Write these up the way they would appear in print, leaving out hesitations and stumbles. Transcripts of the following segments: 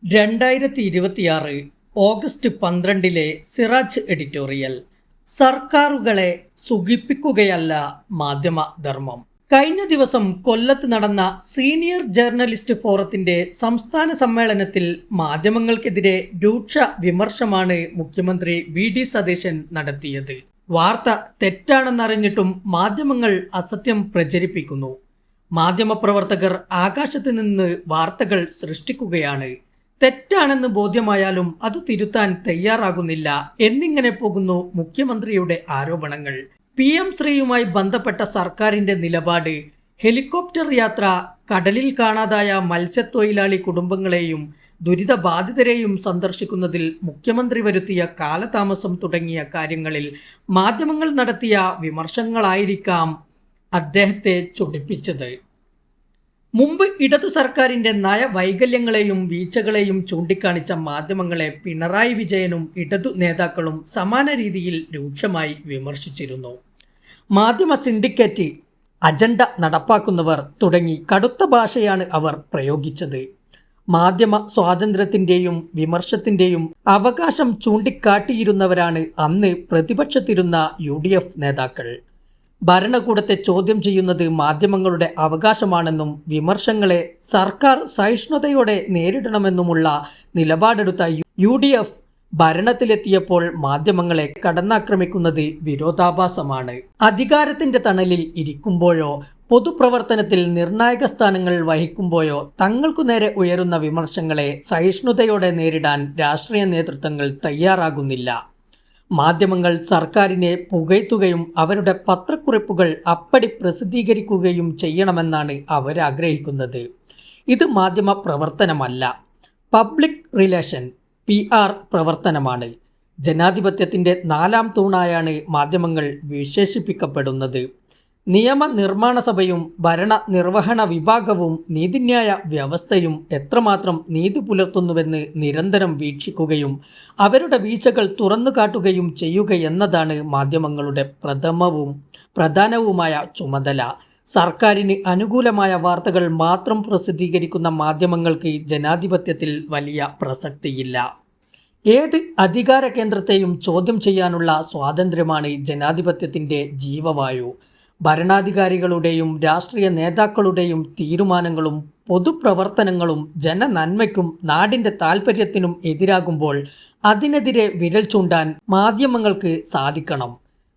2026 August 12 Siraj editorial. സർക്കാരുകളെ സുഖിപ്പിക്കുകയല്ല മാധ്യമധർമ്മം. കഴിഞ്ഞ ദിവസം കൊല്ലത്ത് നടന്ന സീനിയർ ജേർണലിസ്റ്റ് ഫോറത്തിന്റെ സംസ്ഥാന സമ്മേളനത്തിൽ മാധ്യമങ്ങൾക്കെതിരെ രൂക്ഷ വിമർശമാണ് മുഖ്യമന്ത്രി വി.ഡി. സതീശൻ നടത്തിയത്. വാർത്ത തെറ്റാണെന്നറിഞ്ഞിട്ടും മാധ്യമങ്ങൾ അസത്യം പ്രചരിപ്പിക്കുന്നു. മാധ്യമപ്രവർത്തകർ ആകാശത്ത് നിന്ന് വാർത്തകൾ സൃഷ്ടിക്കുകയാണ്. തെറ്റാണെന്ന് ബോധ്യമായാലും അത് തിരുത്താൻ തയ്യാറാകുന്നില്ല എന്നിങ്ങനെ പോകുന്നു മുഖ്യമന്ത്രിയുടെ ആരോപണങ്ങൾ. PM ശ്രീയുമായി ബന്ധപ്പെട്ട സർക്കാരിന്റെ നിലപാട്, ഹെലികോപ്റ്റർ യാത്ര, കടലിൽ കാണാതായ മത്സ്യത്തൊഴിലാളി കുടുംബങ്ങളെയും ദുരിതബാധിതരെയും സന്ദർശിക്കുന്നതിൽ മുഖ്യമന്ത്രി വരുത്തിയ കാലതാമസം തുടങ്ങിയ കാര്യങ്ങളിൽ മാധ്യമങ്ങൾ നടത്തിയ വിമർശനങ്ങളായിരിക്കാം അദ്ദേഹത്തെ ചൊടിപ്പിച്ചത്. മുമ്പ് ഇടതു സർക്കാരിന്റെ നയവൈകല്യങ്ങളെയും വീഴ്ചകളെയും ചൂണ്ടിക്കാണിച്ച മാധ്യമങ്ങളെ പിണറായി വിജയനും ഇടതു നേതാക്കളും സമാന രീതിയിൽ രൂക്ഷമായി വിമർശിച്ചിരുന്നു. മാധ്യമ സിൻഡിക്കേറ്റ്, അജണ്ട നടപ്പാക്കുന്നവർ തുടങ്ങി കടുത്ത ഭാഷയാണ് അവർ പ്രയോഗിച്ചത്. മാധ്യമ സ്വാതന്ത്ര്യത്തിൻ്റെയും വിമർശത്തിൻ്റെയും അവകാശം ചൂണ്ടിക്കാട്ടിയിരുന്നവരാണ് അന്ന് പ്രതിപക്ഷത്തിരുന്ന UDF നേതാക്കൾ. ഭരണകൂടത്തെ ചോദ്യം ചെയ്യുന്നത് മാധ്യമങ്ങളുടെ അവകാശമാണെന്നും വിമർശങ്ങളെ സർക്കാർ സഹിഷ്ണുതയോടെ നേരിടണമെന്നുമുള്ള നിലപാടെടുത്ത UDF ഭരണത്തിലെത്തിയപ്പോൾ മാധ്യമങ്ങളെ കടന്നാക്രമിക്കുന്നത് വിരോധാഭാസമാണ്. അധികാരത്തിന്റെ തണലിൽ ഇരിക്കുമ്പോഴോ പൊതുപ്രവർത്തനത്തിൽ നിർണായക സ്ഥാനങ്ങൾ വഹിക്കുമ്പോഴോ തങ്ങൾക്കു നേരെ ഉയരുന്ന വിമർശങ്ങളെ സഹിഷ്ണുതയോടെ നേരിടാൻ രാഷ്ട്രീയ നേതൃത്വങ്ങൾ തയ്യാറാകുന്നില്ല. മാധ്യമങ്ങൾ സർക്കാരിനെ പുകഴ്ത്തുകയും അവരുടെ പത്രക്കുറിപ്പുകൾ അപ്പടി പ്രസിദ്ധീകരിക്കുകയും ചെയ്യണമെന്നാണ് അവരാഗ്രഹിക്കുന്നത്. ഇത് മാധ്യമ പ്രവർത്തനമല്ല, പബ്ലിക് റിലേഷൻ PR പ്രവർത്തനമാണ്. ജനാധിപത്യത്തിൻ്റെ 4ാം തൂണായാണ് മാധ്യമങ്ങൾ വിശേഷിപ്പിക്കപ്പെടുന്നത്. നിയമനിർമ്മാണ സഭയും ഭരണനിർവഹണ വിഭാഗവും നീതിന്യായ വ്യവസ്ഥയും എത്രമാത്രം നീതി പുലർത്തുന്നുവെന്ന് നിരന്തരം വീക്ഷിക്കുകയും അവരുടെ വീഴ്ചകൾ തുറന്നു കാട്ടുകയും ചെയ്യുകയെന്നതാണ് മാധ്യമങ്ങളുടെ പ്രധാനവുമായ ചുമതല. സർക്കാരിന് അനുകൂലമായ വാർത്തകൾ മാത്രം പ്രസിദ്ധീകരിക്കുന്ന മാധ്യമങ്ങൾക്ക് ജനാധിപത്യത്തിൽ വലിയ പ്രസക്തിയില്ല. ഏത് അധികാര കേന്ദ്രത്തെയും ചോദ്യം ചെയ്യാനുള്ള സ്വാതന്ത്ര്യമാണ് ജനാധിപത്യത്തിൻ്റെ ജീവവായു. ഭരണാധികാരികളുടെയും രാഷ്ട്രീയ നേതാക്കളുടെയും തീരുമാനങ്ങളും പൊതുപ്രവർത്തനങ്ങളും ജനനന്മയ്ക്കും നാടിൻ്റെ താൽപ്പര്യത്തിനും എതിരാകുമ്പോൾ അതിനെതിരെ വിരൽ ചൂണ്ടാൻ മാധ്യമങ്ങൾക്ക് സാധിക്കണം.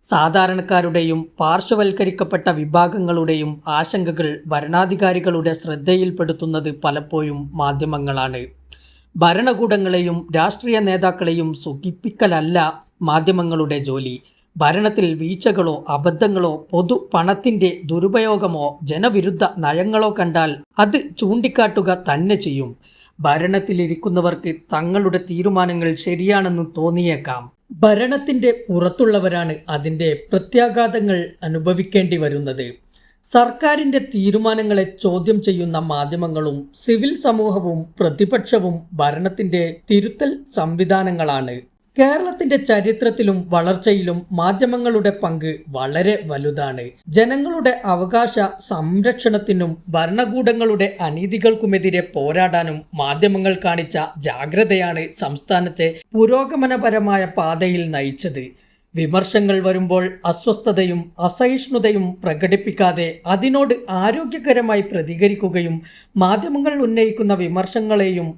സാധാരണക്കാരുടെയും പാർശ്വവൽക്കരിക്കപ്പെട്ട വിഭാഗങ്ങളുടെയും ആശങ്കകൾ ഭരണാധികാരികളുടെ ശ്രദ്ധയിൽപ്പെടുത്തുന്നത് പലപ്പോഴും മാധ്യമങ്ങളാണ്. ഭരണകൂടങ്ങളെയും രാഷ്ട്രീയ നേതാക്കളെയും സുഖിപ്പിക്കലല്ല മാധ്യമങ്ങളുടെ ജോലി. ഭരണത്തിൽ വീഴ്ചകളോ അബദ്ധങ്ങളോ പൊതു പണത്തിൻ്റെ ദുരുപയോഗമോ ജനവിരുദ്ധ നയങ്ങളോ കണ്ടാൽ അത് ചൂണ്ടിക്കാട്ടുക തന്നെ ചെയ്യും. ഭരണത്തിലിരിക്കുന്നവർക്ക് തങ്ങളുടെ തീരുമാനങ്ങൾ ശരിയാണെന്ന് തോന്നിയേക്കാം. ഭരണത്തിൻ്റെ പുറത്തുള്ളവരാണ് അതിൻ്റെ പ്രത്യാഘാതങ്ങൾ അനുഭവിക്കേണ്ടി വരുന്നത്. സർക്കാരിൻ്റെ തീരുമാനങ്ങളെ ചോദ്യം ചെയ്യുന്ന മാധ്യമങ്ങളും സിവിൽ സമൂഹവും പ്രതിപക്ഷവും ഭരണത്തിൻ്റെ തിരുത്തൽ സംവിധാനങ്ങളാണ്. കേരളത്തിന്റെ ചരിത്രത്തിലും വളർച്ചയിലും മാധ്യമങ്ങളുടെ പങ്ക് വളരെ വലുതാണ്. ജനങ്ങളുടെ അവകാശ സംരക്ഷണത്തിനും ഭരണകൂടങ്ങളുടെ അനീതികൾക്കുമെതിരെ പോരാടാനും മാധ്യമങ്ങൾ കാണിച്ച ജാഗ്രതയാണ് സംസ്ഥാനത്തെ പുരോഗമനപരമായ പാതയിൽ നയിച്ചത്. വിമർശങ്ങൾ വരുമ്പോൾ അസ്വസ്ഥതയും അസഹിഷ്ണുതയും പ്രകടിപ്പിക്കാതെ അതിനോട് ആരോഗ്യകരമായി പ്രതികരിക്കുകയും മാധ്യമങ്ങൾ ഉന്നയിക്കുന്ന വിമർശങ്ങളെയും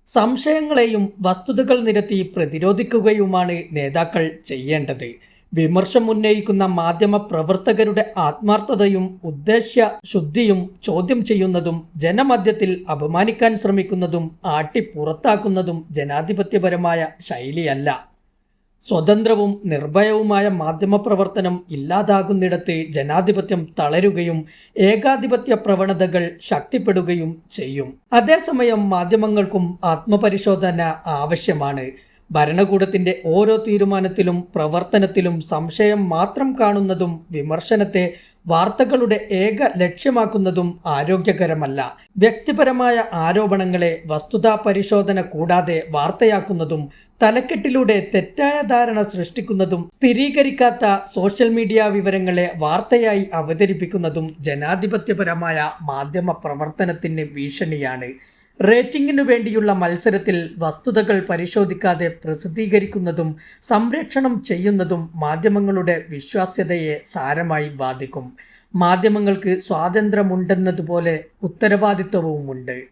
സംശയങ്ങളെയും വസ്തുതകൾ നിരത്തി പ്രതിരോധിക്കുകയുമാണ് നേതാക്കൾ ചെയ്യേണ്ടത്. വിമർശം ഉന്നയിക്കുന്ന മാധ്യമ പ്രവർത്തകരുടെ ആത്മാർത്ഥതയും ഉദ്ദേശ്യശുദ്ധിയും ചോദ്യം ചെയ്യുന്നതും ജനമധ്യത്തിൽ അപമാനിക്കാൻ ശ്രമിക്കുന്നതും ആട്ടിപ്പുറത്താക്കുന്നതും ജനാധിപത്യപരമായ ശൈലിയല്ല. സ്വതന്ത്രവും നിർഭയവുമായ മാധ്യമപ്രവർത്തനം ഇല്ലാതാകുന്നിടത്ത് ജനാധിപത്യം തളരുകയും ഏകാധിപത്യ പ്രവണതകൾ ശക്തിപ്പെടുകയും ചെയ്യും. അതേസമയം മാധ്യമങ്ങൾക്കും ആത്മപരിശോധന ആവശ്യമാണ്. ഭരണകൂടത്തിൻ്റെ ഓരോ തീരുമാനത്തിലും പ്രവർത്തനത്തിലും സംശയം മാത്രം കാണുന്നതും വിമർശനത്തെ വാർത്തകളുടെ ഏക ലക്ഷ്യമാക്കുന്നതും ആരോഗ്യകരമല്ല. വ്യക്തിപരമായ ആരോപണങ്ങളെ വസ്തുതാ പരിശോധന കൂടാതെ വാർത്തയാക്കുന്നതും തലക്കെട്ടിലൂടെ തെറ്റായ ധാരണ സൃഷ്ടിക്കുന്നതും സ്ഥിരീകരിക്കാത്ത സോഷ്യൽ മീഡിയ വിവരങ്ങളെ വാർത്തയായി അവതരിപ്പിക്കുന്നതും ജനാധിപത്യപരമായ മാധ്യമ പ്രവർത്തനത്തിന് ഭീഷണിയാണ്. റേറ്റിംഗിനു വേണ്ടിയുള്ള മത്സരത്തിൽ വസ്തുതകൾ പരിശോധിക്കാതെ പ്രസിദ്ധീകരിക്കുന്നതും സംപ്രേഷണം ചെയ്യുന്നതും മാധ്യമങ്ങളുടെ വിശ്വാസ്യതയെ സാരമായി ബാധിക്കും. മാധ്യമങ്ങൾക്ക് സ്വാതന്ത്ര്യമുണ്ടെന്നതുപോലെ ഉത്തരവാദിത്വവുമുണ്ട്.